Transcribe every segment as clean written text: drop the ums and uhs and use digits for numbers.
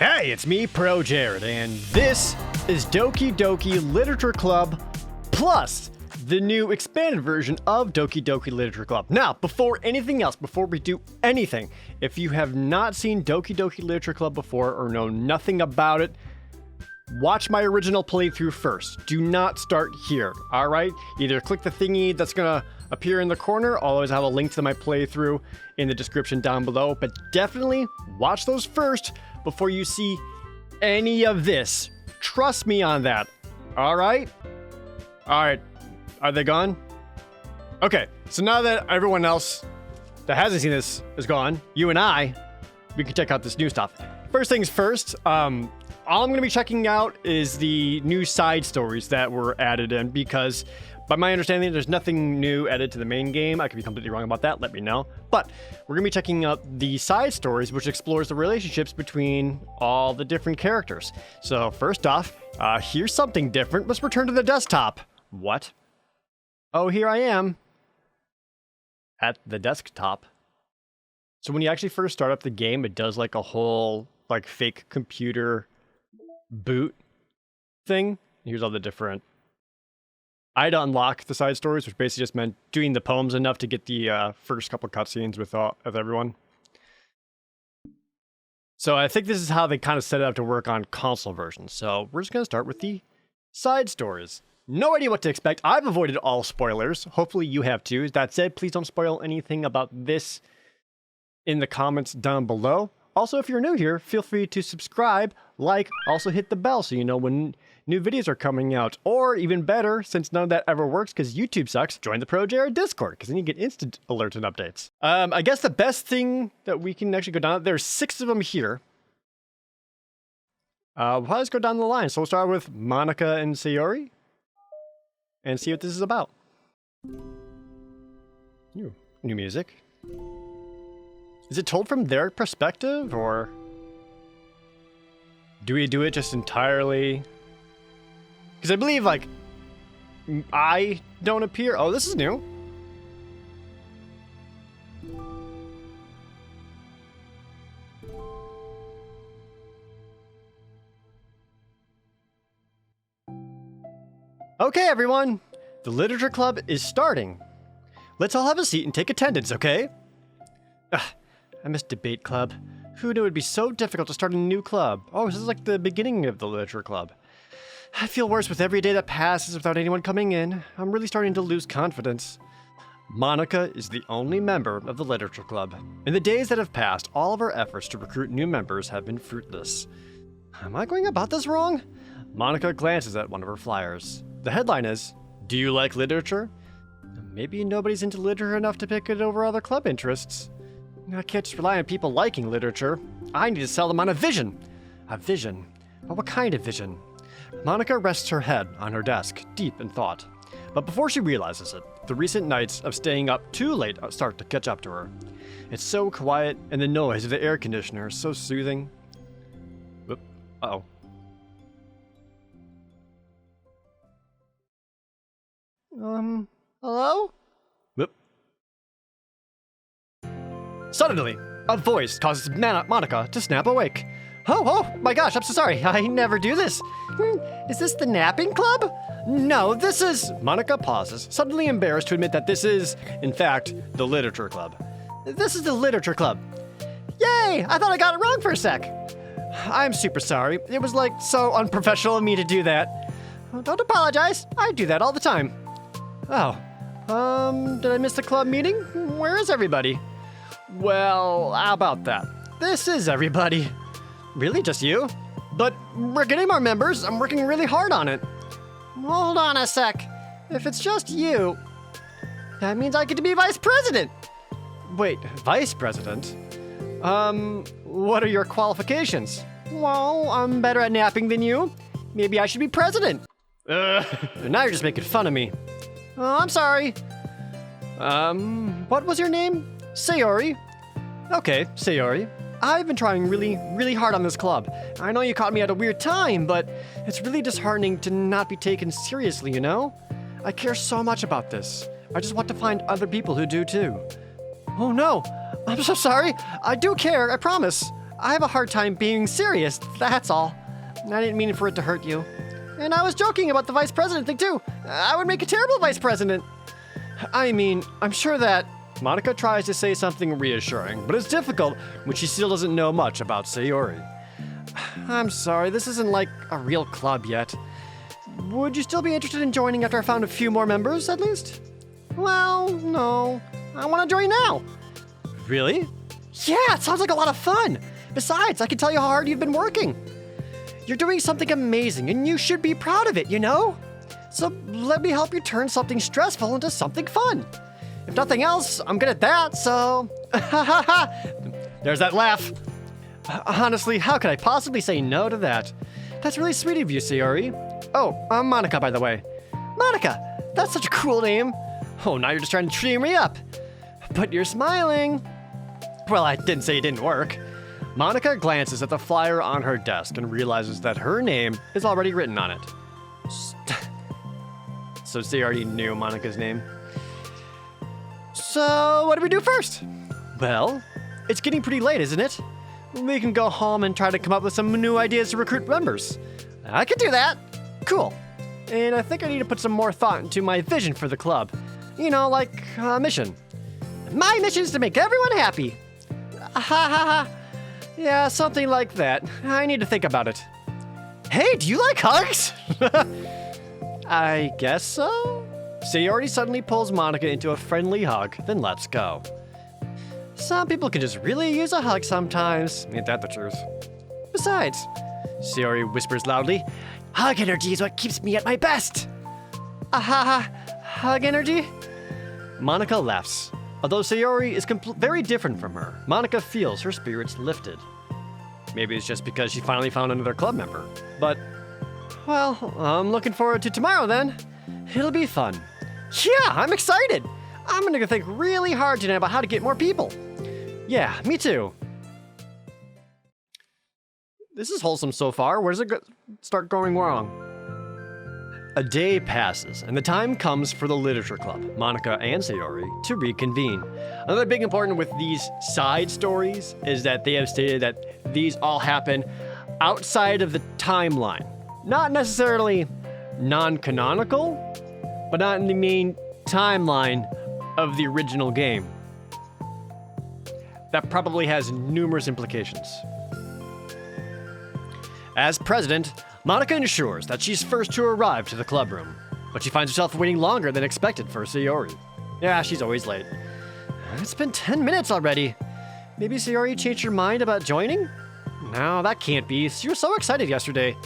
Hey, it's me, ProJared, and this is Doki Doki Literature Club Plus, the new expanded version of Doki Doki Literature Club. Now, before anything else, before we do anything, if you have not seen Doki Doki Literature Club before or know nothing about it, watch my original playthrough first. Do not start here, alright? Either click the thingy that's gonna appear in the corner. I'll always have a link to my playthrough in the description down below, but definitely watch those first before you see any of this. Trust me on that. Alright? Alright. Are they gone? Okay, so now that everyone else that hasn't seen this is gone, you and I, we can check out this new stuff. First things first, all I'm going to be checking out is the new side stories that were added in, because by my understanding, there's nothing new added to the main game. I could be completely wrong about that, let me know. But we're going to be checking out the side stories, which explores the relationships between all the different characters. So first off, here's something different. Let's return to the desktop. What? Oh, here I am at the desktop. So when you actually first start up the game, it does like a whole like fake computer boot thing. Here's all the different. I'd unlock the side stories, which basically just meant doing the poems enough to get the first couple cutscenes with everyone. So I think this is how they kind of set it up to work on console versions. So we're just going to start with the side stories. No idea what to expect. I've avoided all spoilers. Hopefully you have too. That said, please don't spoil anything about this in the comments down below. Also, if you're new here, feel free to subscribe, like, also hit the bell so you know when new videos are coming out. Or even better, since none of that ever works because YouTube sucks, join the ProJared Discord because then you get instant alerts and updates. I guess the best thing that we can actually go down, there's 6 of them here. We'll probably just go down the line. So we'll start with Monika and Sayori and see what this is about. New music. Is it told from their perspective, or do we do it just entirely? Because I believe, like, I don't appear. Oh, this is new. Okay, everyone. The Literature Club is starting. Let's all have a seat and take attendance, okay? Ugh. I miss debate club. Who knew it'd be so difficult to start a new club? Oh, this is like the beginning of the literature club. I feel worse with every day that passes without anyone coming in. I'm really starting to lose confidence. Monika is the only member of the literature club. In the days that have passed, all of our efforts to recruit new members have been fruitless. Am I going about this wrong? Monika glances at one of her flyers. The headline is, "Do you like literature?" Maybe nobody's into literature enough to pick it over other club interests. I can't just rely on people liking literature. I need to sell them on a vision. A vision? But what kind of vision? Monika rests her head on her desk, deep in thought. But before she realizes it, the recent nights of staying up too late start to catch up to her. It's so quiet, and the noise of the air conditioner is so soothing. Whoop. Uh-oh. Hello? Whoop. Suddenly, a voice causes Monika to snap awake. Oh, my gosh, I'm so sorry. I never do this. Is this the napping club? No, this is... Monika pauses, suddenly embarrassed to admit that this is, in fact, the literature club. This is the literature club. Yay! I thought I got it wrong for a sec. I'm super sorry. It was like so unprofessional of me to do that. Don't apologize. I do that all the time. Oh, did I miss the club meeting? Where is everybody? Well, how about that? This is everybody. Really, just you? But we're getting more members. I'm working really hard on it. Hold on a sec. If it's just you, that means I get to be vice president. Wait, vice president? What are your qualifications? Well, I'm better at napping than you. Maybe I should be president. Now you're just making fun of me. Oh, I'm sorry. What was your name? Sayori. Okay, Sayori. I've been trying really hard on this club. I know you caught me at a weird time, but it's really disheartening to not be taken seriously, you know? I care so much about this. I just want to find other people who do too. Oh no, I'm so sorry. I do care, I promise. I have a hard time being serious, that's all. I didn't mean for it to hurt you. And I was joking about the vice president thing too. I would make a terrible vice president. I mean, I'm sure that... Monika tries to say something reassuring, but it's difficult when she still doesn't know much about Sayori. I'm sorry, this isn't like a real club yet. Would you still be interested in joining after I found a few more members, at least? Well, no. I want to join now. Really? Yeah, it sounds like a lot of fun. Besides, I can tell you how hard you've been working. You're doing something amazing, and you should be proud of it, you know? So let me help you turn something stressful into something fun. If nothing else, I'm good at that, so... There's that laugh. Honestly, how could I possibly say no to that? That's really sweet of you, Sayori. Oh, I'm Monika, by the way. Monika! That's such a cool name. Oh, now you're just trying to tree me up. But you're smiling. Well, I didn't say it didn't work. Monika glances at the flyer on her desk and realizes that her name is already written on it. So Sayori knew Monika's name. So, what do we do first? Well, it's getting pretty late, isn't it? We can go home and try to come up with some new ideas to recruit members. I can do that. Cool. And I think I need to put some more thought into my vision for the club. You know, like a mission. My mission is to make everyone happy. Ha ha ha. Yeah, something like that. I need to think about it. Hey, do you like hugs? I guess so. Sayori suddenly pulls Monika into a friendly hug, then lets go. Some people can just really use a hug sometimes. Ain't that the truth? Besides, Sayori whispers loudly, hug energy is what keeps me at my best. Ahaha, hug energy? Monika laughs. Although Sayori is very different from her, Monika feels her spirits lifted. Maybe it's just because she finally found another club member. But, well, I'm looking forward to tomorrow then. It'll be fun. Yeah, I'm excited. I'm gonna think really hard tonight about how to get more people. Yeah, me too. This is wholesome so far. Where does it start going wrong? A day passes, and the time comes for the literature club, Monika and Sayori, to reconvene. Another big important with these side stories is that they have stated that these all happen outside of the timeline. Not necessarily non-canonical, but not in the main timeline of the original game. That probably has numerous implications. As president, Monika ensures that she's first to arrive to the club room, but she finds herself waiting longer than expected for Sayori. Yeah, she's always late. It's been 10 minutes already. Maybe Sayori changed her mind about joining? No, that can't be. She was so excited yesterday.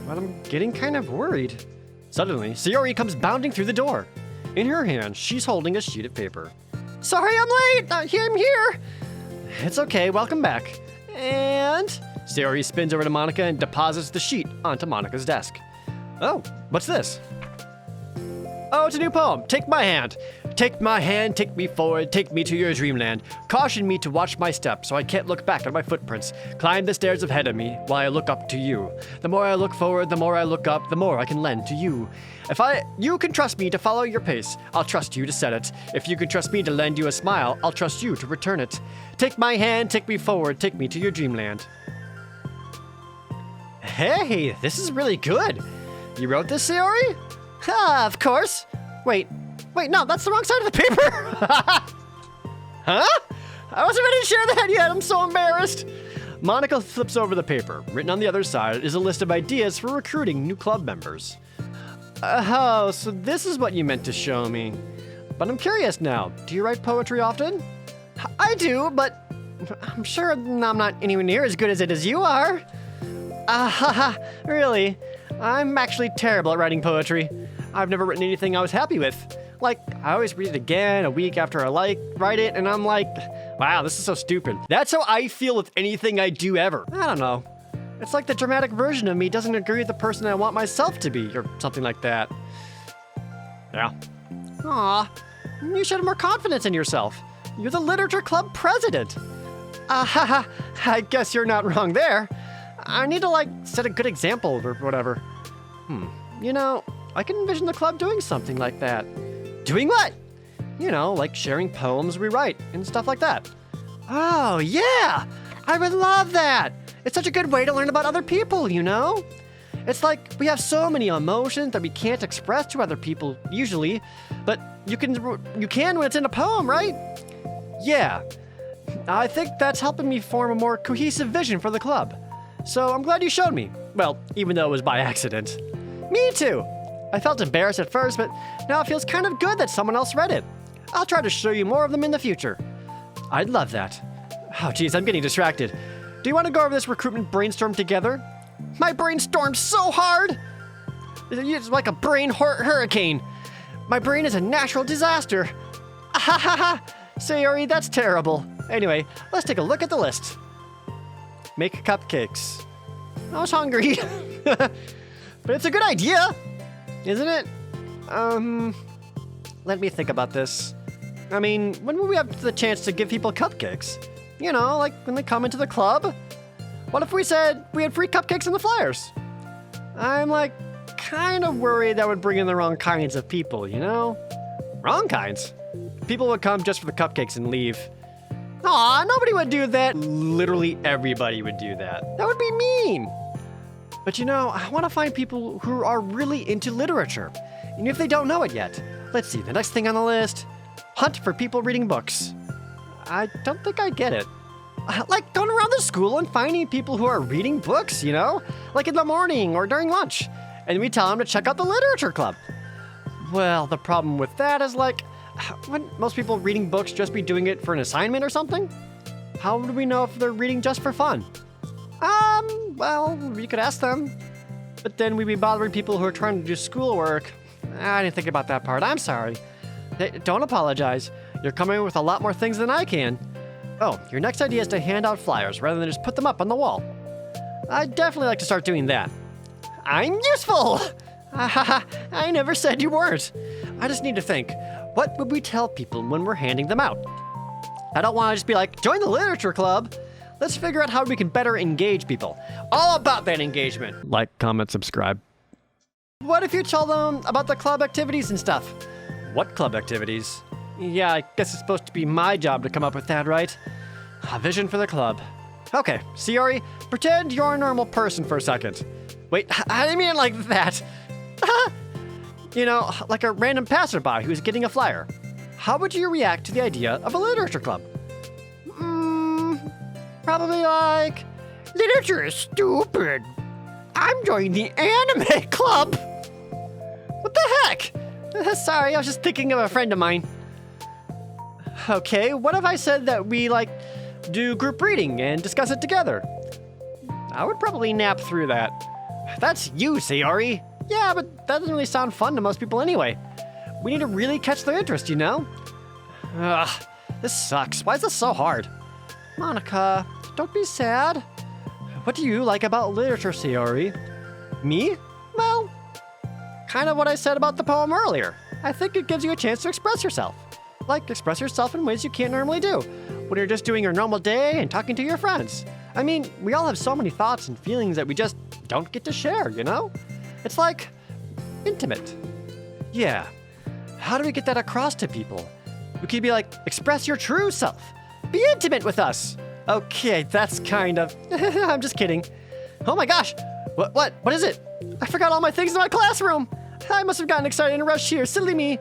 But I'm getting kind of worried. Suddenly, Sayori comes bounding through the door. In her hand, she's holding a sheet of paper. Sorry I'm late! I'm here! It's okay, welcome back. And... Sayori spins over to Monika and deposits the sheet onto Monika's desk. Oh, what's this? Oh, it's a new poem. Take my hand. Take my hand, take me forward, take me to your dreamland. Caution me to watch my steps so I can't look back at my footprints. Climb the stairs ahead of me while I look up to you. The more I look forward, the more I look up, the more I can lend to you. You can trust me to follow your pace, I'll trust you to set it. If you can trust me to lend you a smile, I'll trust you to return it. Take my hand, take me forward, take me to your dreamland. Hey, this is really good. You wrote this, Sayori? Of course. Wait, no, that's the wrong side of the paper. Huh? I wasn't ready to share that yet. I'm so embarrassed. Monika flips over the paper. Written on the other side is a list of ideas for recruiting new club members. Oh, so this is what you meant to show me. But I'm curious now. Do you write poetry often? I do, but I'm sure I'm not anywhere near as good as it as you are. Really? I'm actually terrible at writing poetry. I've never written anything I was happy with. Like, I always read it again a week after I write it, and I'm like, wow, this is so stupid. That's how I feel with anything I do ever. I don't know. It's like the dramatic version of me doesn't agree with the person I want myself to be, or something like that. Yeah. Aw, you should have more confidence in yourself. You're the literature club president. I guess you're not wrong there. I need to, set a good example or whatever. You know, I can envision the club doing something like that. Doing what? You know, like sharing poems we write and stuff like that. Oh, yeah! I would love that. It's such a good way to learn about other people, you know? It's like we have so many emotions that we can't express to other people usually, but you can when it's in a poem, right? Yeah. I think that's helping me form a more cohesive vision for the club. So I'm glad you showed me. Well, even though it was by accident. Me too. I felt embarrassed at first, but now it feels kind of good that someone else read it. I'll try to show you more of them in the future. I'd love that. Oh, geez, I'm getting distracted. Do you want to go over this recruitment brainstorm together? My brainstorm's so hard! It's like a brain hurricane. My brain is a natural disaster. Ha ha ha! Sayori, that's terrible. Anyway, let's take a look at the list. Make cupcakes. I was hungry. But it's a good idea, isn't it? Let me think about this. I mean, when will we have the chance to give people cupcakes? You know, like when they come into the club? What if we said we had free cupcakes in the flyers? I'm like kind of worried that would bring in the wrong kinds of people, you know? Wrong kinds? People would come just for the cupcakes and leave. Aw, nobody would do that. Literally everybody would do that. That would be mean. But you know, I want to find people who are really into literature, even if they don't know it yet. Let's see, the next thing on the list, hunt for people reading books. I don't think I get it. Like going around the school and finding people who are reading books, you know? Like in the morning or during lunch. And we tell them to check out the literature club. Well, the problem with that is like, wouldn't most people reading books just be doing it for an assignment or something? How would we know if they're reading just for fun? Well, we could ask them. But then we'd be bothering people who are trying to do schoolwork. I didn't think about that part. I'm sorry. Hey, don't apologize. You're coming with a lot more things than I can. Oh, your next idea is to hand out flyers rather than just put them up on the wall. I'd definitely like to start doing that. I'm useful! I never said you weren't. I just need to think. What would we tell people when we're handing them out? I don't want to just be like, join the literature club. Let's figure out how we can better engage people. All about that engagement. Like, comment, subscribe. What if you told them about the club activities and stuff? What club activities? Yeah, I guess it's supposed to be my job to come up with that, right? A vision for the club. Okay, Sayori, pretend you're a normal person for a second. Wait, I didn't mean it like that. You know, like a random passerby who's getting a flyer. How would you react to the idea of a literature club? Probably like, literature is stupid. I'm joining the anime club. What the heck? Sorry, I was just thinking of a friend of mine. Okay, what if I said that we, like, do group reading and discuss it together? I would probably nap through that. That's you, Sayori. Yeah, but that doesn't really sound fun to most people anyway. We need to really catch their interest, you know? Ugh, this sucks. Why is this so hard? Monika, don't be sad. What do you like about literature, Sayori? Me? Well, kind of what I said about the poem earlier. I think it gives you a chance to express yourself. Like, express yourself in ways you can't normally do, when you're just doing your normal day and talking to your friends. I mean, we all have so many thoughts and feelings that we just don't get to share, you know? It's like, intimate. Yeah. How do we get that across to people? We could be like, express your true self. Be intimate with us. Okay, that's kind of... I'm just kidding. Oh my gosh. What is it? I forgot all my things in my classroom. I must have gotten excited and rushed here. Silly me.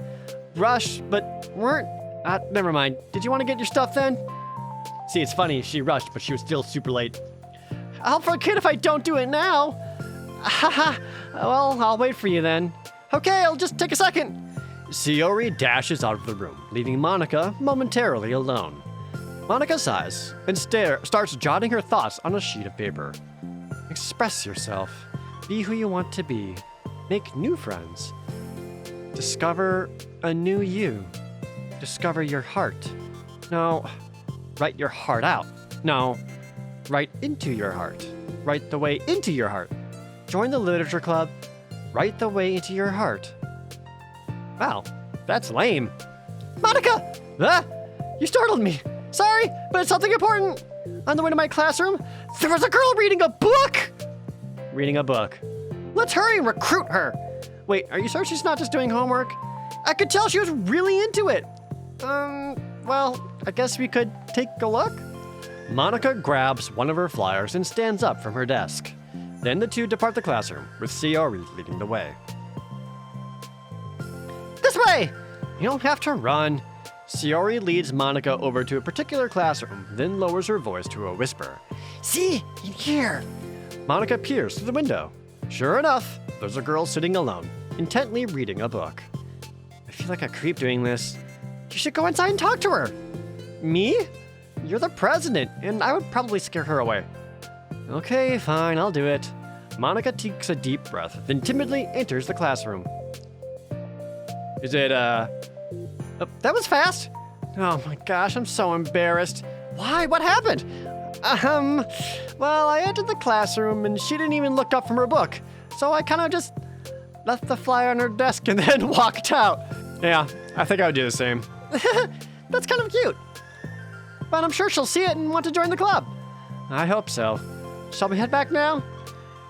Rush, but weren't... never mind. Did you want to get your stuff then? See, it's funny. She rushed, but she was still super late. I'll forget if I don't do it now. Haha. Well, I'll wait for you then. Okay, I'll just take a second. Sayori dashes out of the room, leaving Monika momentarily alone. Monika sighs and starts jotting her thoughts on a sheet of paper. Express yourself. Be who you want to be. Make new friends. Discover a new you. Discover your heart. No, write your heart out. No, write into your heart. Write the way into your heart. Join the literature club. Write the way into your heart. Wow, that's lame. Monika! You startled me. Sorry, but it's something important. On the way to my classroom, there was a girl reading a book. Reading a book. Let's hurry and recruit her. Wait, are you sure she's not just doing homework? I could tell she was really into it. Well, I guess we could take a look. Monika grabs one of her flyers and stands up from her desk. Then the two depart the classroom, with Sayori leading the way. This way! You don't have to run. Sayori leads Monika over to a particular classroom, then lowers her voice to a whisper. See? In here! Monika peers through the window. Sure enough, there's a girl sitting alone, intently reading a book. I feel like a creep doing this. You should go inside and talk to her. Me? You're the president, and I would probably scare her away. Okay, fine, I'll do it. Monika takes a deep breath, then timidly enters the classroom. Is it, oh, that was fast. Oh my gosh, I'm so embarrassed. Why? What happened? Well, I entered the classroom and she didn't even look up from her book. So I kind of just left the flyer on her desk and then walked out. Yeah, I think I would do the same. That's kind of cute. But I'm sure she'll see it and want to join the club. I hope so. Shall we head back now?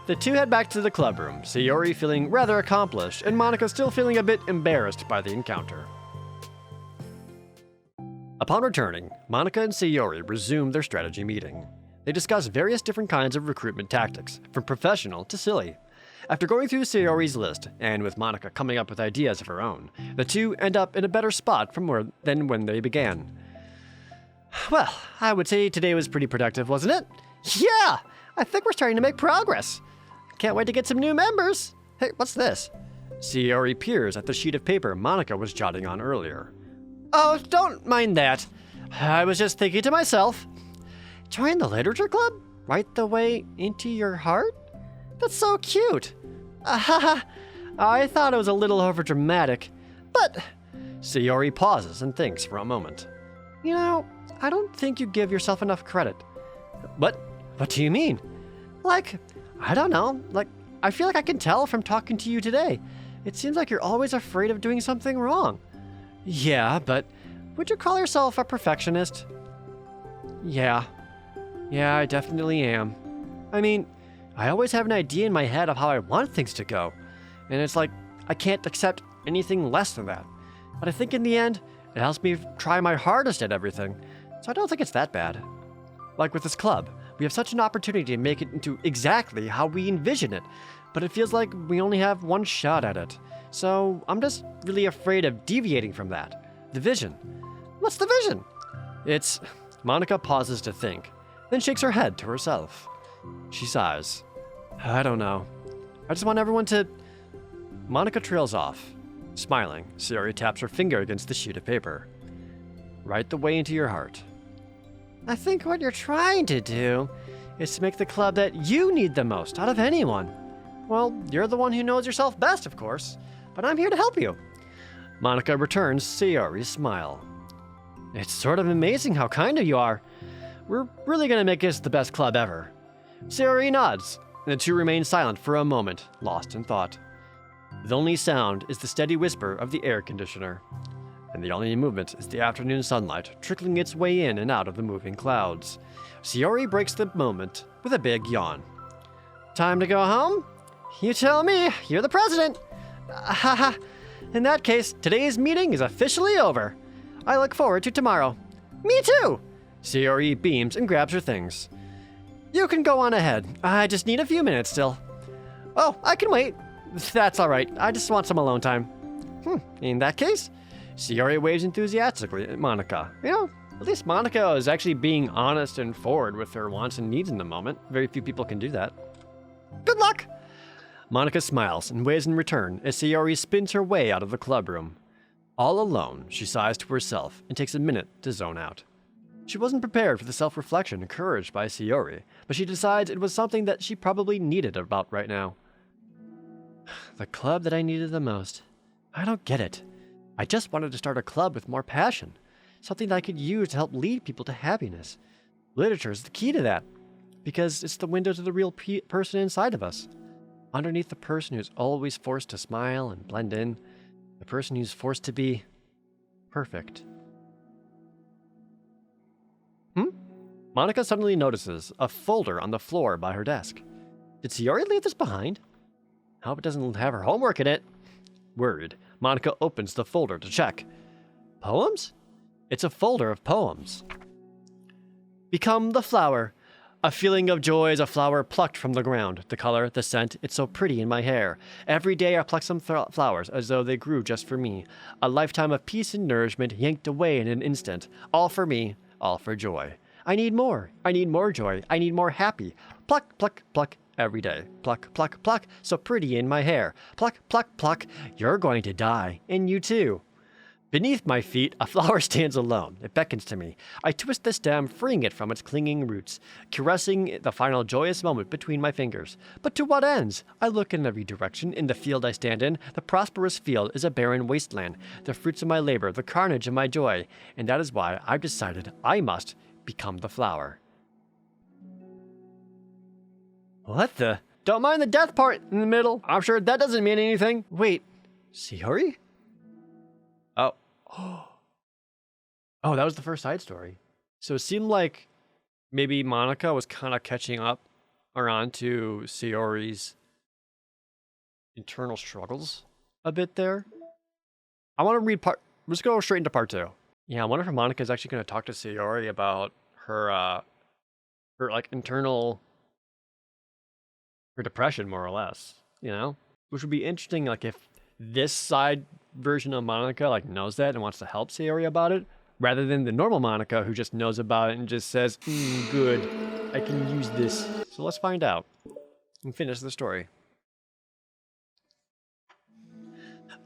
The two head back to the club room, Sayori feeling rather accomplished and Monika still feeling a bit embarrassed by the encounter. Upon returning, Monika and Sayori resume their strategy meeting. They discuss various different kinds of recruitment tactics, from professional to silly. After going through Sayori's list, and with Monika coming up with ideas of her own, the two end up in a better spot than when they began. Well, I would say today was pretty productive, wasn't it? Yeah! I think we're starting to make progress. Can't wait to get some new members. Hey, what's this? Sayori peers at the sheet of paper Monika was jotting on earlier. Oh, don't mind that. I was just thinking to myself. Join the literature club? Right the way into your heart? That's so cute. I thought it was a little overdramatic, but... Sayori pauses and thinks for a moment. You know, I don't think you give yourself enough credit. What do you mean? Like, I don't know. Like, I feel like I can tell from talking to you today. It seems like you're always afraid of doing something wrong. Yeah, but would you call yourself a perfectionist? Yeah, I definitely am. I mean, I always have an idea in my head of how I want things to go. And it's like, I can't accept anything less than that. But I think in the end, it helps me try my hardest at everything. So I don't think it's that bad. Like with this club, we have such an opportunity to make it into exactly how we envision it. But it feels like we only have one shot at it. So I'm just really afraid of deviating from that. The vision. What's the vision? It's... Monika pauses to think, then shakes her head to herself. She sighs. I don't know. I just want everyone to... Monika trails off. Smiling, Sayori taps her finger against the sheet of paper. Right the way into your heart. I think what you're trying to do is to make the club that you need the most out of anyone. Well, you're the one who knows yourself best, of course, but I'm here to help you. Monika returns Sayori's smile. It's sort of amazing how kind you are. We're really going to make this the best club ever. Sayori nods, and the two remain silent for a moment, lost in thought. The only sound is the steady whisper of the air conditioner, and the only movement is the afternoon sunlight trickling its way in and out of the moving clouds. Sayori breaks the moment with a big yawn. Time to go home? You tell me, you're the president. In that case, today's meeting is officially over. I look forward to tomorrow. Me too! Sayori beams and grabs her things. You can go on ahead. I just need a few minutes still. Oh, I can wait. That's all right. I just want some alone time. In that case, Sayori waves enthusiastically at Monika. You know, at least Monika is actually being honest and forward with her wants and needs in the moment. Very few people can do that. Good luck! Monika smiles and waves in return as Sayori spins her way out of the club room. All alone, she sighs to herself and takes a minute to zone out. She wasn't prepared for the self-reflection encouraged by Sayori, but she decides it was something that she probably needed about right now. The club that I needed the most. I don't get it. I just wanted to start a club with more passion, something that I could use to help lead people to happiness. Literature is the key to that, because it's the window to the real person inside of us. Underneath the person who's always forced to smile and blend in, the person who's forced to be perfect. Monika suddenly notices a folder on the floor by her desk. Did Sayori leave this behind? I hope it doesn't have her homework in it. Worried, Monika opens the folder to check. Poems? It's a folder of poems. Become the flower. A feeling of joy as a flower plucked from the ground. The color, the scent, it's so pretty in my hair. Every day I pluck some flowers as though they grew just for me. A lifetime of peace and nourishment yanked away in an instant. All for me, all for joy. I need more joy. I need more happy. Pluck, pluck, pluck every day. Pluck, pluck, pluck, so pretty in my hair. Pluck, pluck, pluck, you're going to die, and you too. Beneath my feet, a flower stands alone. It beckons to me. I twist the stem, freeing it from its clinging roots, caressing the final joyous moment between my fingers. But to what ends? I look in every direction. In the field I stand in, the prosperous field is a barren wasteland. The fruits of my labor, the carnage of my joy. And that is why I've decided I must become the flower. What the? Don't mind the death part in the middle. I'm sure that doesn't mean anything. Wait, Sayori? Oh, that was the first side story. So it seemed like maybe Monika was kind of catching up or on to Sayori's internal struggles a bit there. I want to read let's go straight into part 2. Yeah, I wonder if Monika is actually going to talk to Sayori about her like internal, her depression, more or less, you know? Which would be interesting, like if this side version of Monika like knows that and wants to help Sayori about it, rather than the normal Monika who just knows about it and just says, good, I can use this. So let's find out and finish the story.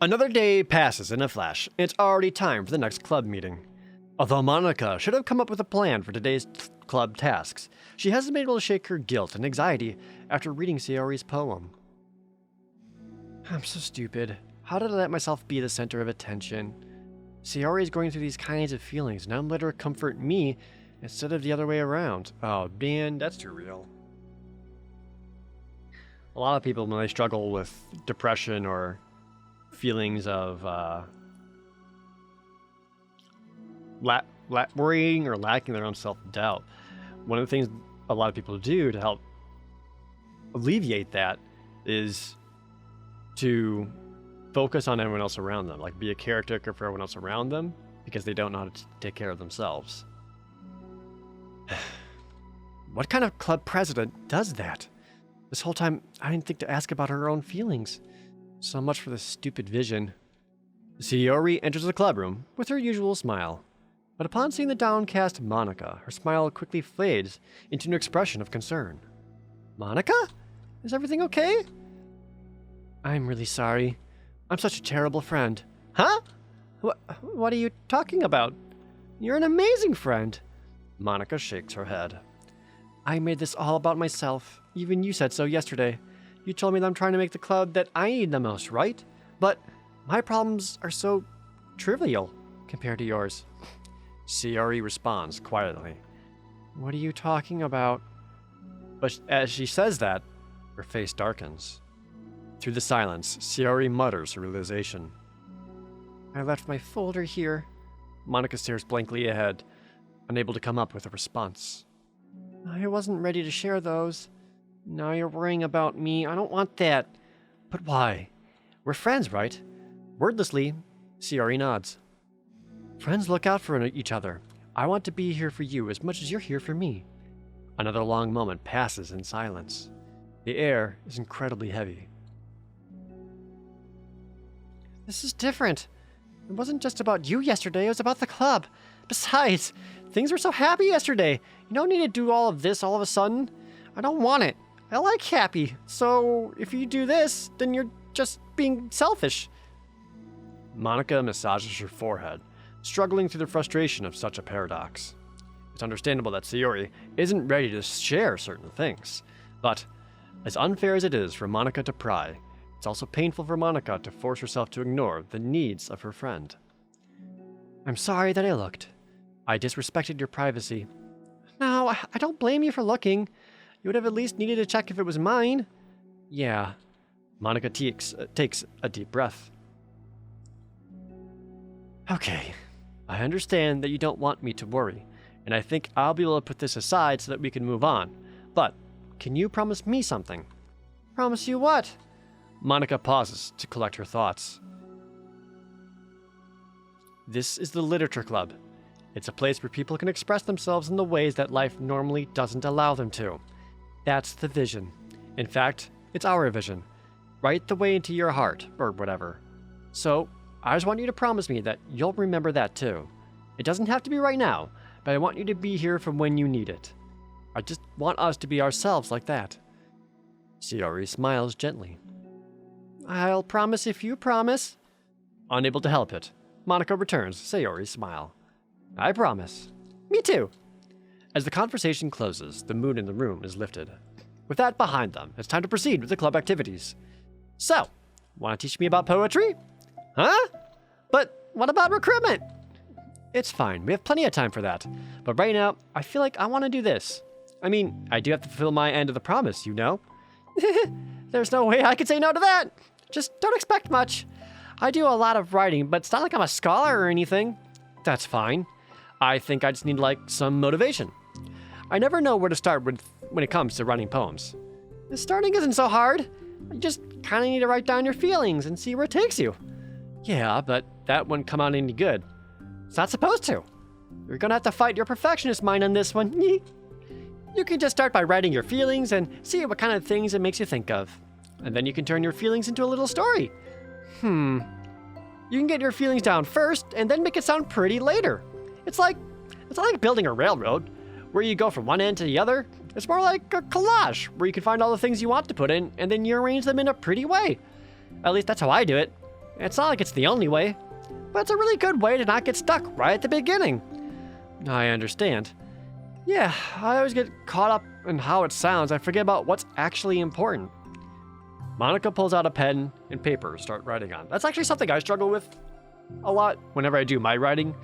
Another day passes in a flash. It's already time for the next club meeting. Although Monika should have come up with a plan for today's club tasks, she hasn't been able to shake her guilt and anxiety after reading Sayori's poem. I'm so stupid. How did I let myself be the center of attention? Sayori is going through these kinds of feelings, and I'm letting her comfort me instead of the other way around. Oh, man, that's too real. A lot of people, when they struggle with depression or feelings of worrying or lacking their own self-doubt, one of the things a lot of people do to help alleviate that is to focus on everyone else around them, like be a caretaker for everyone else around them because they don't know how to take care of themselves. What kind of club president does that? This whole time, I didn't think to ask about her own feelings. So much for this stupid vision. Sayori enters the clubroom with her usual smile. But upon seeing the downcast Monika, her smile quickly fades into an expression of concern. Monika? Is everything okay? I'm really sorry. I'm such a terrible friend. Huh? What are you talking about? You're an amazing friend. Monika shakes her head. I made this all about myself. Even you said so yesterday. You told me that I'm trying to make the club that I need the most, right? But my problems are so trivial compared to yours. Sayori responds quietly. What are you talking about? But as she says that, her face darkens. Through the silence, Sayori mutters her realization. I left my folder here. Monika stares blankly ahead, unable to come up with a response. I wasn't ready to share those. Now you're worrying about me. I don't want that. But why? We're friends, right? Wordlessly, Sayori nods. Friends look out for each other. I want to be here for you as much as you're here for me. Another long moment passes in silence. The air is incredibly heavy. This is different. It wasn't just about you yesterday, it was about the club. Besides, things were so happy yesterday. You don't need to do all of this all of a sudden. I don't want it. I like happy. So if you do this, then you're just being selfish. Monika massages her forehead, struggling through the frustration of such a paradox. It's understandable that Sayori isn't ready to share certain things, but as unfair as it is for Monika to pry, it's also painful for Monika to force herself to ignore the needs of her friend. I'm sorry that I looked. I disrespected your privacy. No, I don't blame you for looking. You would have at least needed to check if it was mine. Yeah. Monika takes a deep breath. Okay. I understand that you don't want me to worry, and I think I'll be able to put this aside so that we can move on. But can you promise me something? Promise you what? Monika pauses to collect her thoughts. This is the literature club. It's a place where people can express themselves in the ways that life normally doesn't allow them to. That's the vision. In fact, it's our vision. Right the way into your heart, or whatever. So, I just want you to promise me that you'll remember that too. It doesn't have to be right now, but I want you to be here from when you need it. I just want us to be ourselves like that. Sayori smiles gently. I'll promise if you promise. Unable to help it, Monika returns Sayori's smile. I promise. Me too. As the conversation closes, the mood in the room is lifted. With that behind them, it's time to proceed with the club activities. So, want to teach me about poetry? Huh? But what about recruitment? It's fine, we have plenty of time for that. But right now, I feel like I want to do this. I mean, I do have to fulfill my end of the promise, you know? There's no way I could say no to that. Just don't expect much. I do a lot of writing, but it's not like I'm a scholar or anything. That's fine. I think I just need, like, some motivation. I never know where to start when it comes to writing poems. Starting isn't so hard. You just kind of need to write down your feelings and see where it takes you. Yeah, but that wouldn't come out any good. It's not supposed to. You're gonna have to fight your perfectionist mind on this one. You can just start by writing your feelings and see what kind of things it makes you think of. And then you can turn your feelings into a little story. You can get your feelings down first and then make it sound pretty later. It's not like building a railroad where you go from one end to the other. It's more like a collage where you can find all the things you want to put in and then you arrange them in a pretty way. At least that's how I do it. It's not like it's the only way, but it's a really good way to not get stuck right at the beginning. I understand. Yeah, I always get caught up in how it sounds. I forget about what's actually important. Monika pulls out a pen and paper to start writing on. That's actually something I struggle with a lot whenever I do my writing.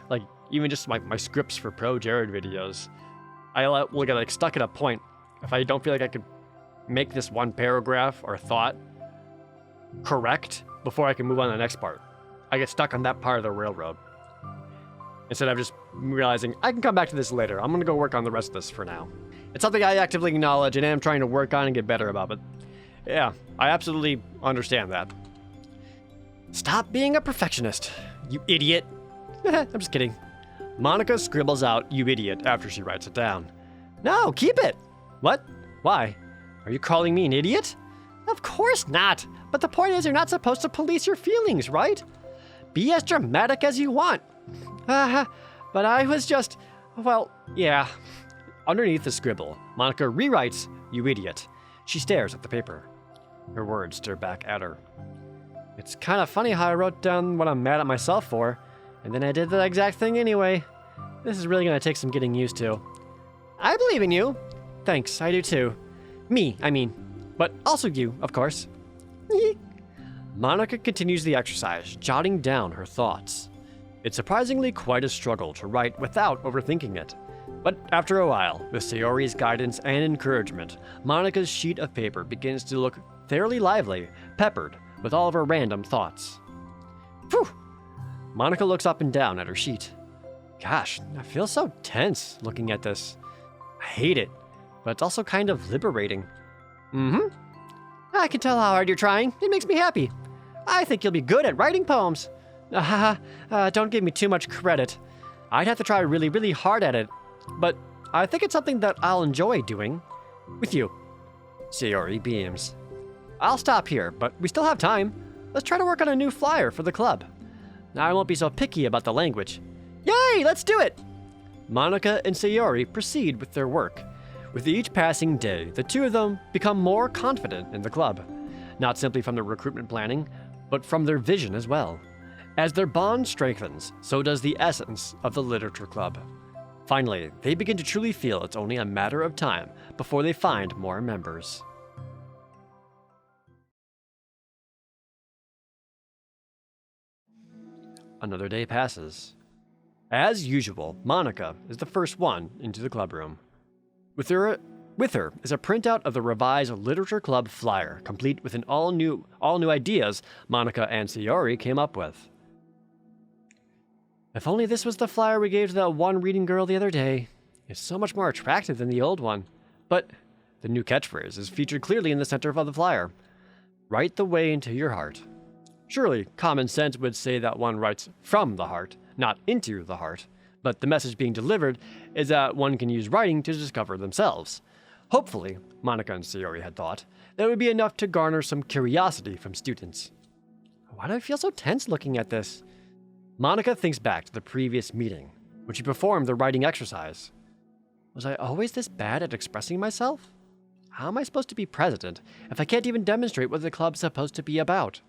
Like, even just my scripts for ProJared videos. I will get, like, stuck at a point if I don't feel like I could make this one paragraph or thought correct before I can move on to the next part. I get stuck on that part of the railroad. Instead of just realizing, I can come back to this later. I'm going to go work on the rest of this for now. It's something I actively acknowledge and am trying to work on and get better about, but yeah, I absolutely understand that. Stop being a perfectionist, you idiot. I'm just kidding. Monika scribbles out, you idiot, after she writes it down. No, keep it. What? Why? Are you calling me an idiot? Of course not. But the point is, you're not supposed to police your feelings, right? Be as dramatic as you want. But I was just, well, yeah. Underneath the scribble, Monika rewrites, you idiot. She stares at the paper. Her words stare back at her. It's kind of funny how I wrote down what I'm mad at myself for, and then I did the exact thing anyway. This is really going to take some getting used to. I believe in you. Thanks, I do too. Me, I mean. But also you, of course. Monika continues the exercise, jotting down her thoughts. It's surprisingly quite a struggle to write without overthinking it. But after a while, with Sayori's guidance and encouragement, Monika's sheet of paper begins to look fairly lively, peppered with all of her random thoughts. Phew! Monika looks up and down at her sheet. Gosh, I feel so tense looking at this. I hate it, but it's also kind of liberating. I can tell how hard you're trying. It makes me happy. I think you'll be good at writing poems. Don't give me too much credit. I'd have to try really, really hard at it. But I think it's something that I'll enjoy doing. With you. Sayori beams. I'll stop here, but we still have time. Let's try to work on a new flyer for the club. Now I won't be so picky about the language. Yay, let's do it! Monika and Sayori proceed with their work. With each passing day, the two of them become more confident in the club. Not simply from their recruitment planning, but from their vision as well. As their bond strengthens, so does the essence of the literature club. Finally, they begin to truly feel it's only a matter of time before they find more members. Another day passes. As usual, Monika is the first one into the club room. With her is a printout of the revised Literature Club flyer, complete with all new ideas Monika and Sayori came up with. If only this was the flyer we gave to that one reading girl the other day. It's so much more attractive than the old one. But the new catchphrase is featured clearly in the center of the flyer. Write the way into your heart. Surely, common sense would say that one writes from the heart, not into the heart. But the message being delivered is that one can use writing to discover themselves. Hopefully, Monika and Sayori had thought, that would be enough to garner some curiosity from students. Why do I feel so tense looking at this? Monika thinks back to the previous meeting, when she performed the writing exercise. Was I always this bad at expressing myself? How am I supposed to be president if I can't even demonstrate what the club's supposed to be about?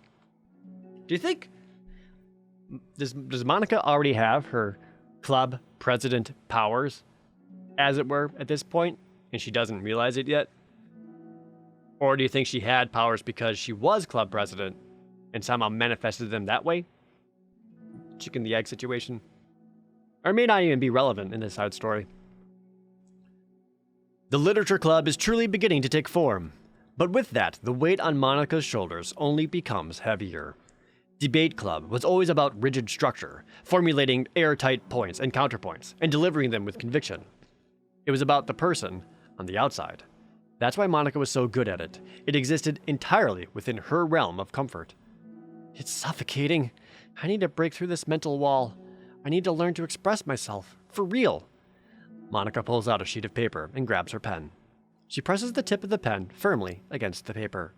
Do you think... Does Monika already have her club president powers, as it were, at this point, and she doesn't realize it yet? Or do you think she had powers because she was club president and somehow manifested them that way? Chicken the egg situation? Or it may not even be relevant in this side story. The literature club is truly beginning to take form, but with that, the weight on Monika's shoulders only becomes heavier. Debate club was always about rigid structure, formulating airtight points and counterpoints, and delivering them with conviction. It was about the person on the outside. That's why Monika was so good at it. It existed entirely within her realm of comfort. It's suffocating. I need to break through this mental wall. I need to learn to express myself, for real. Monika pulls out a sheet of paper and grabs her pen. She presses the tip of the pen firmly against the paper.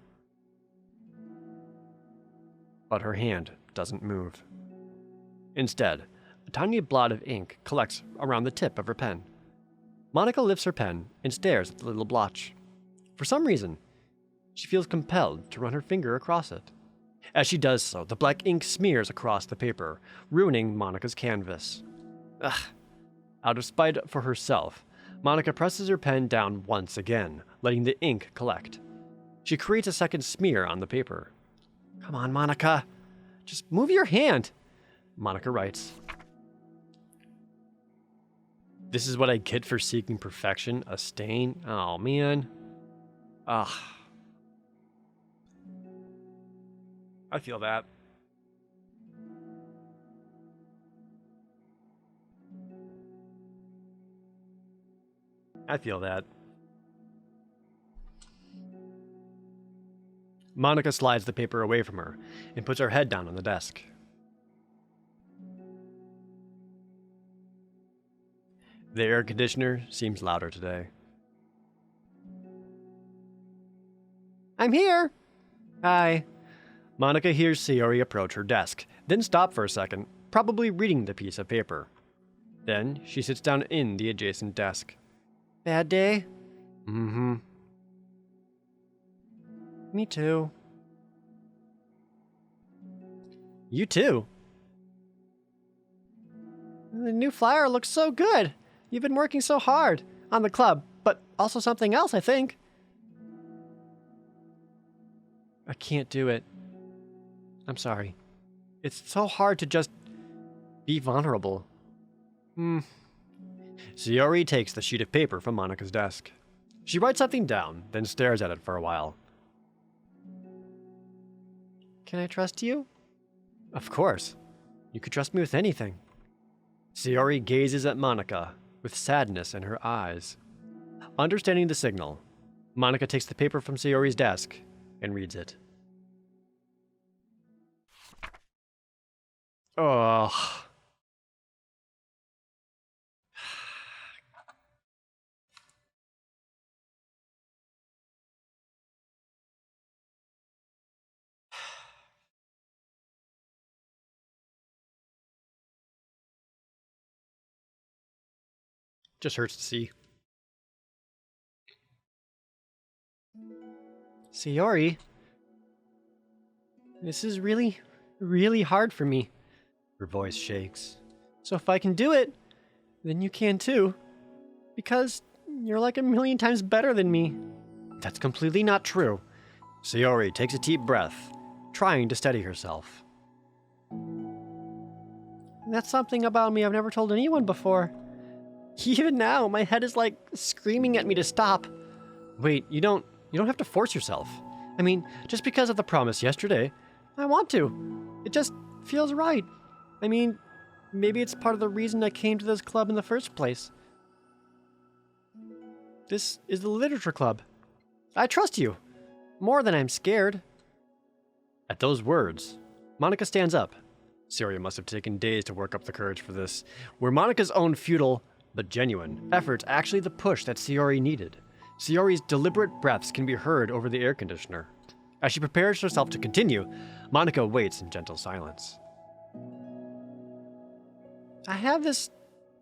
But her hand doesn't move. Instead, a tiny blot of ink collects around the tip of her pen. Monika lifts her pen and stares at the little blotch. For some reason, she feels compelled to run her finger across it. As she does so, the black ink smears across the paper, ruining Monika's canvas. Ugh. Out of spite for herself, Monika presses her pen down once again, letting the ink collect. She creates a second smear on the paper. Come on, Monika. Just move your hand. Monika writes. This is what I get for seeking perfection? A stain? Oh, man. Ugh. I feel that. I feel that. Monika slides the paper away from her and puts her head down on the desk. The air conditioner seems louder today. I'm here! Hi. Monika hears Sayori approach her desk, then stop for a second, probably reading the piece of paper. Then she sits down in the adjacent desk. Bad day? Mm-hmm. Me too. You too? The new flyer looks so good. You've been working so hard on the club, but also something else, I think. I can't do it. I'm sorry. It's so hard to just be vulnerable. Sayori takes the sheet of paper from Monika's desk. She writes something down, then stares at it for a while. Can I trust you? Of course. You could trust me with anything. Sayori gazes at Monika with sadness in her eyes. Understanding the signal, Monika takes the paper from Sayori's desk and reads it. Ugh. Just hurts to see. Sayori, this is really, really hard for me. Her voice shakes. So if I can do it, then you can too. Because you're like a million times better than me. That's completely not true. Sayori takes a deep breath, trying to steady herself. That's something about me I've never told anyone before. Even now, my head is like screaming at me to stop. Wait, you don't have to force yourself. I mean, just because of the promise yesterday, I want to. It just feels right. I mean, maybe it's part of the reason I came to this club in the first place. This is the literature club. I trust you. More than I'm scared. At those words, Monika stands up, Sayori must have taken days to work up the courage for this. Were Monika's own futile, but genuine, efforts actually the push that Sayori needed? Sayori's deliberate breaths can be heard over the air conditioner. As she prepares herself to continue, Monika waits in gentle silence. I have this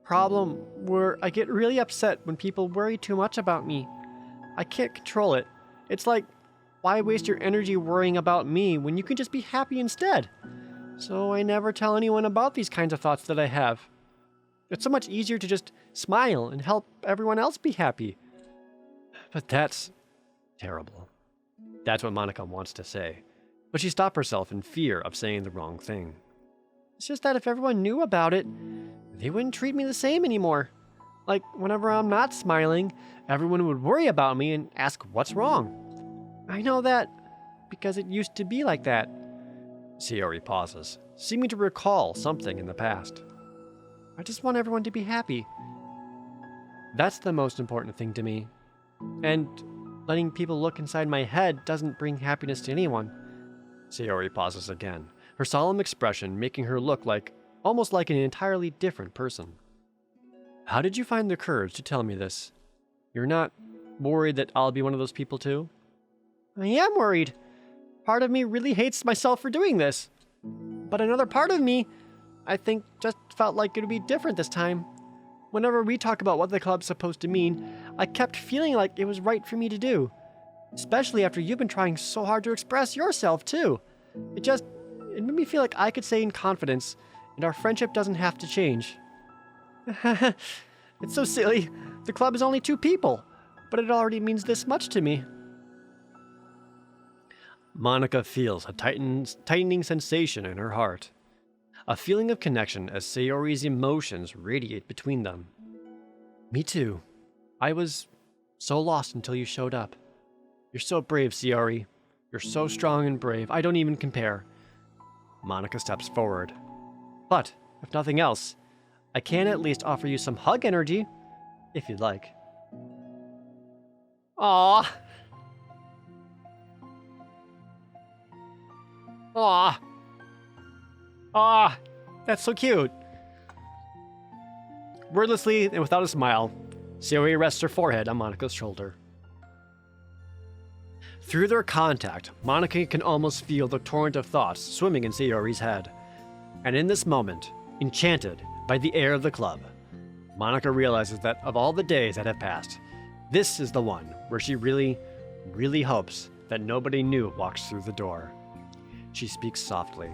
problem where I get really upset when people worry too much about me. I can't control it. It's like, why waste your energy worrying about me when you can just be happy instead? So I never tell anyone about these kinds of thoughts that I have. It's so much easier to just smile and help everyone else be happy. But that's terrible. That's what Monika wants to say. But she stopped herself in fear of saying the wrong thing. It's just that if everyone knew about it, they wouldn't treat me the same anymore. Like, whenever I'm not smiling, everyone would worry about me and ask what's wrong. I know that because it used to be like that. Sayori pauses, seeming to recall something in the past. I just want everyone to be happy. That's the most important thing to me. And letting people look inside my head doesn't bring happiness to anyone. Sayori pauses again, her solemn expression making her look almost like an entirely different person. How did you find the courage to tell me this? You're not worried that I'll be one of those people too? I am worried. Part of me really hates myself for doing this. But another part of me, I think, just felt like it would be different this time. Whenever we talk about what the club's supposed to mean, I kept feeling like it was right for me to do. Especially after you've been trying so hard to express yourself, too. It made me feel like I could say in confidence, and our friendship doesn't have to change. It's so silly. The club is only 2 people, but it already means this much to me. Monika feels a tightening sensation in her heart. A feeling of connection as Sayori's emotions radiate between them. Me too. I was so lost until you showed up. You're so brave, Sayori. You're so strong and brave. I don't even compare. Monika steps forward. But, if nothing else, I can at least offer you some hug energy, if you'd like. Aww. Aww. Ah, that's so cute. Wordlessly and without a smile, Sayori rests her forehead on Monika's shoulder. Through their contact, Monika can almost feel the torrent of thoughts swimming in Sayori's head. And in this moment, enchanted by the air of the club, Monika realizes that of all the days that have passed, this is the one where she really, really hopes that nobody new walks through the door. She speaks softly.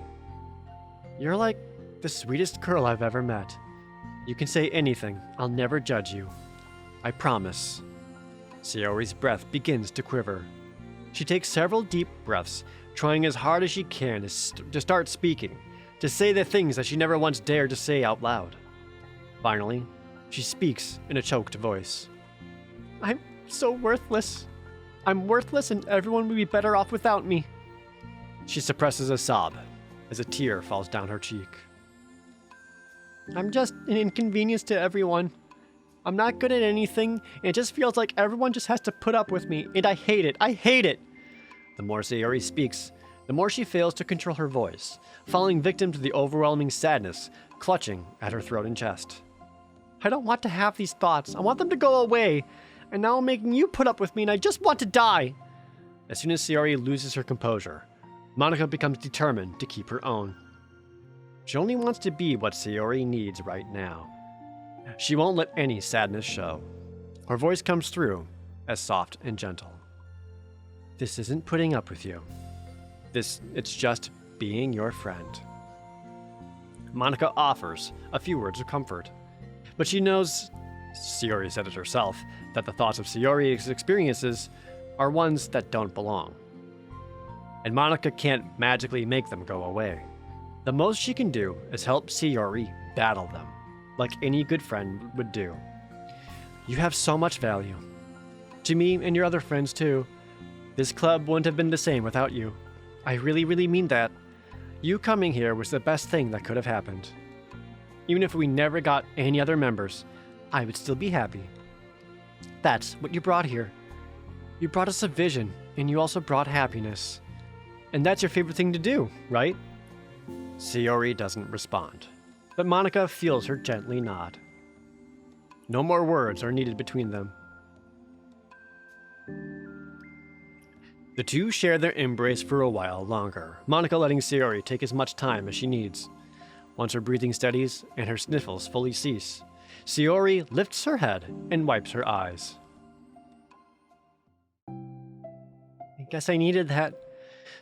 You're like the sweetest girl I've ever met. You can say anything. I'll never judge you. I promise. Sayori's breath begins to quiver. She takes several deep breaths, trying as hard as she can to start speaking, to say the things that she never once dared to say out loud. Finally, she speaks in a choked voice. I'm so worthless. I'm worthless and everyone would be better off without me. She suppresses a sob as a tear falls down her cheek. I'm just an inconvenience to everyone. I'm not good at anything, and it just feels like everyone just has to put up with me, and I hate it. I hate it! The more Sayori speaks, the more she fails to control her voice, falling victim to the overwhelming sadness clutching at her throat and chest. I don't want to have these thoughts. I want them to go away, and now I'm making you put up with me, and I just want to die! As soon as Sayori loses her composure, Monika becomes determined to keep her own. She only wants to be what Sayori needs right now. She won't let any sadness show. Her voice comes through as soft and gentle. This isn't putting up with you. It's just being your friend. Monika offers a few words of comfort, but she knows, Sayori said it herself, that the thoughts of Sayori's experiences are ones that don't belong. And Monika can't magically make them go away. The most she can do is help Sayori battle them, like any good friend would do. You have so much value. To me and your other friends too. This club wouldn't have been the same without you. I really, really mean that. You coming here was the best thing that could have happened. Even if we never got any other members, I would still be happy. That's what you brought here. You brought us a vision, and you also brought happiness. And that's your favorite thing to do, right? Sayori doesn't respond, but Monika feels her gently nod. No more words are needed between them. The two share their embrace for a while longer, Monika letting Sayori take as much time as she needs. Once her breathing steadies and her sniffles fully cease, Sayori lifts her head and wipes her eyes. I guess I needed that.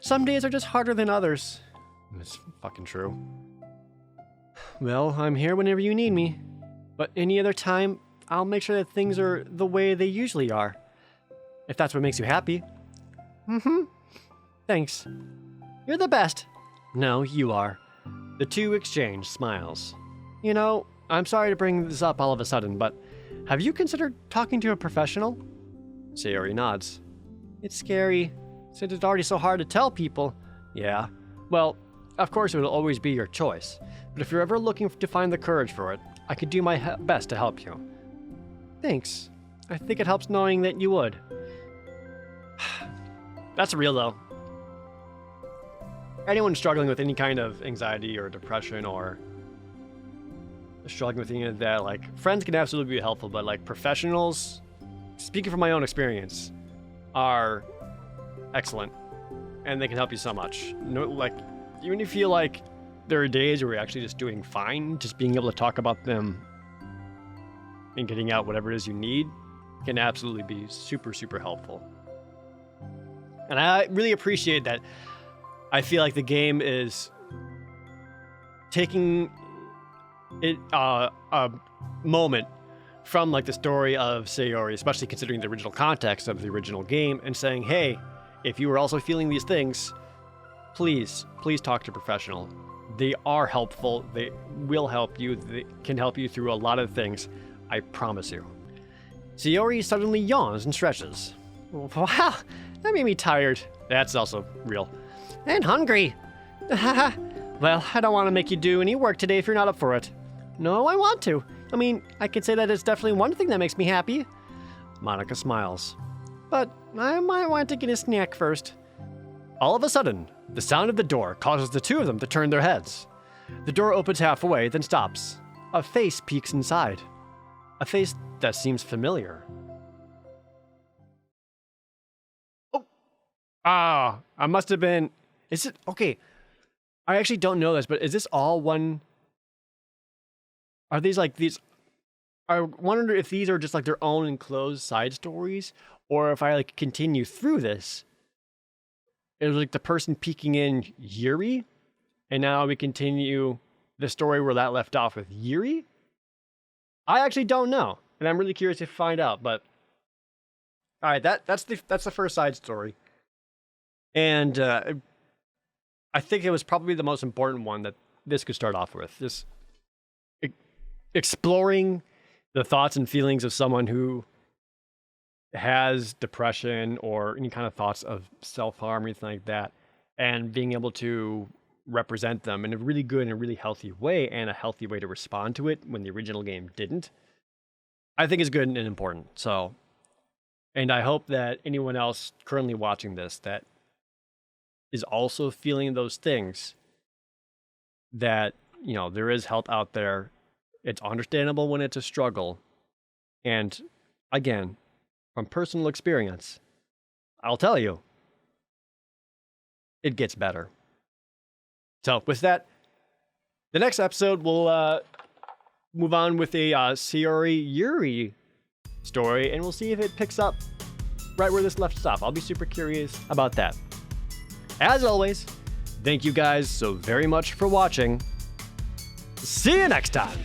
Some days are just harder than others. It's fucking true. Well, I'm here whenever you need me. But any other time, I'll make sure that things are the way they usually are. If that's what makes you happy. Mm-hmm. Thanks. You're the best. No, you are. The two exchange smiles. You know, I'm sorry to bring this up all of a sudden, but have you considered talking to a professional? Sayori nods. It's scary, since it's already so hard to tell people. Yeah. Well, of course it will always be your choice, but if you're ever looking to find the courage for it, I could do my best to help you. Thanks. I think it helps knowing that you would. That's real, though. Anyone struggling with any kind of anxiety or depression or struggling with any of that, like, friends can absolutely be helpful, but, like, professionals, speaking from my own experience, are excellent, and they can help you so much. No, like, even if you feel like there are days where you're actually just doing fine, just being able to talk about them and getting out whatever it is you need can absolutely be super, super helpful. And I really appreciate that. I feel like the game is taking it a moment from like the story of Sayori, especially considering the original context of the original game, and saying, hey, if you are also feeling these things, please talk to a professional. They are helpful. They will help you. They can help you through a lot of things. I promise you. Sayori suddenly yawns and stretches. Wow, that made me tired. That's also real. And hungry. Well, I don't want to make you do any work today if you're not up for it. No, I want to. I mean, I can say that it's definitely one thing that makes me happy. Monika smiles. But I might want to get a snack first. All of a sudden, the sound of the door causes the two of them to turn their heads. The door opens halfway, then stops. A face peeks inside. A face that seems familiar. Oh! Ah, I must have been... Is it... Okay. I actually don't know this, but is this all one... Are these like these... I wonder if these are just like their own enclosed side stories, or if I like continue through this, it was like the person peeking in Yuri, and now we continue the story where that left off with Yuri? I actually don't know, and I'm really curious to find out, but... Alright, that's the first side story. And I think it was probably the most important one that this could start off with. This exploring the thoughts and feelings of someone who has depression or any kind of thoughts of self-harm or anything like that, and being able to represent them in a really good and a really healthy way, and a healthy way to respond to it when the original game didn't, I think is good and important. So, and I hope that anyone else currently watching this that is also feeling those things, that, you know, there is help out there. It's understandable when it's a struggle. And again, from personal experience, I'll tell you, it gets better. So with that, the next episode we'll move on with a Sayori Yuri story, and we'll see if it picks up right where this left off. I'll be super curious about that. As always, thank you guys so very much for watching. See you next time.